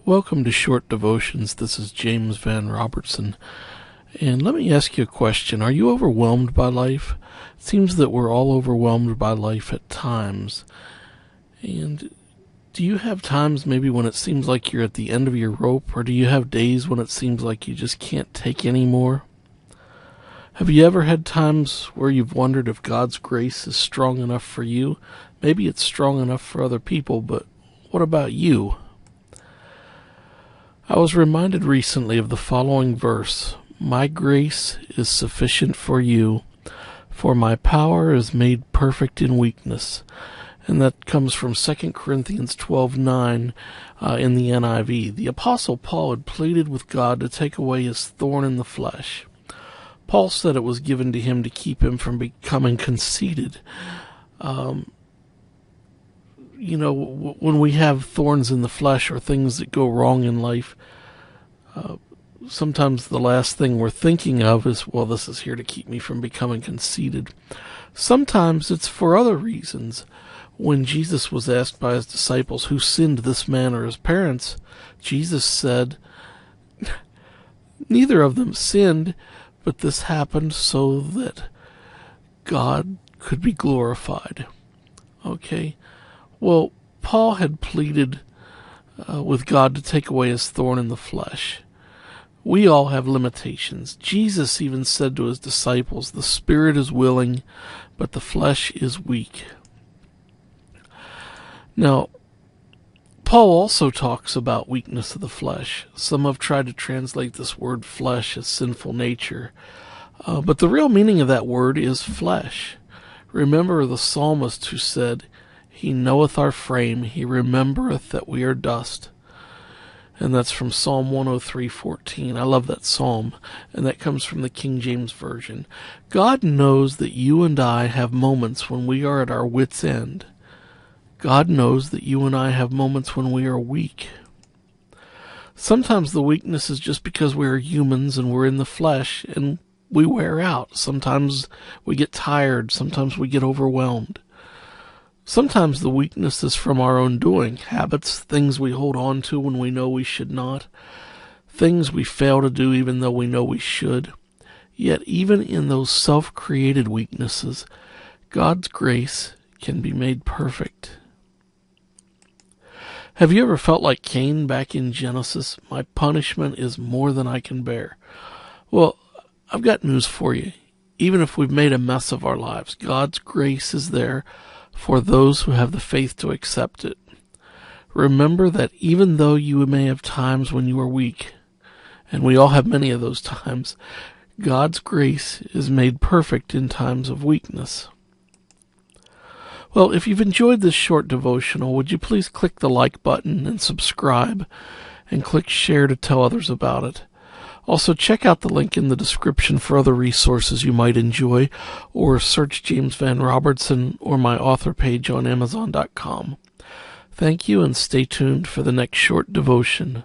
Welcome to Short Devotions. This is James Van Robertson. And let me ask you a question. Are you overwhelmed by life? It seems that we're all overwhelmed by life at times. And do you have times maybe when it seems like you're at the end of your rope, or do you have days when it seems like you just can't take any more? Have you ever had times where you've wondered if God's grace is strong enough for you? Maybe it's strong enough for other people, but what about you? I was reminded recently of the following verse: "My grace is sufficient for you, for my power is made perfect in weakness." And that comes from 2 Corinthians 12:9 in the NIV. The Apostle Paul had pleaded with God to take away his thorn in the flesh. Paul said it was given to him to keep him from becoming conceited. When we have thorns in the flesh or things that go wrong in life, sometimes the last thing we're thinking of is, well, this is here to keep me from becoming conceited. Sometimes it's for other reasons. When Jesus was asked by his disciples, who sinned, this man or his parents, Jesus said, neither of them sinned, but this happened so that God could be glorified. Okay? Well, Paul had pleaded with God to take away his thorn in the flesh. We all have limitations. Jesus even said to his disciples, the spirit is willing, but the flesh is weak. Now, Paul also talks about weakness of the flesh. Some have tried to translate this word flesh as sinful nature, but the real meaning of that word is flesh. Remember the psalmist who said, "He knoweth our frame, he remembereth that we are dust." And that's from Psalm 103:14. I love that psalm, and that comes from the King James Version. God knows that you and I have moments when we are at our wits' end. God knows that you and I have moments when we are weak. Sometimes the weakness is just because we are humans and we're in the flesh and we wear out. Sometimes we get tired. Sometimes we get overwhelmed. Sometimes the weakness is from our own doing, habits, things we hold on to when we know we should not, things we fail to do even though we know we should. Yet even in those self-created weaknesses, God's grace can be made perfect. Have you ever felt like Cain back in Genesis? My punishment is more than I can bear. Well, I've got news for you. Even if we've made a mess of our lives, God's grace is there for those who have the faith to accept it. Remember that even though you may have times when you are weak, and we all have many of those times, God's grace is made perfect in times of weakness. Well, if you've enjoyed this short devotional, would you please click the like button and subscribe, and click share to tell others about it. Also, check out the link in the description for other resources you might enjoy, or search James Van Robertson or my author page on Amazon.com. Thank you, and stay tuned for the next short devotion.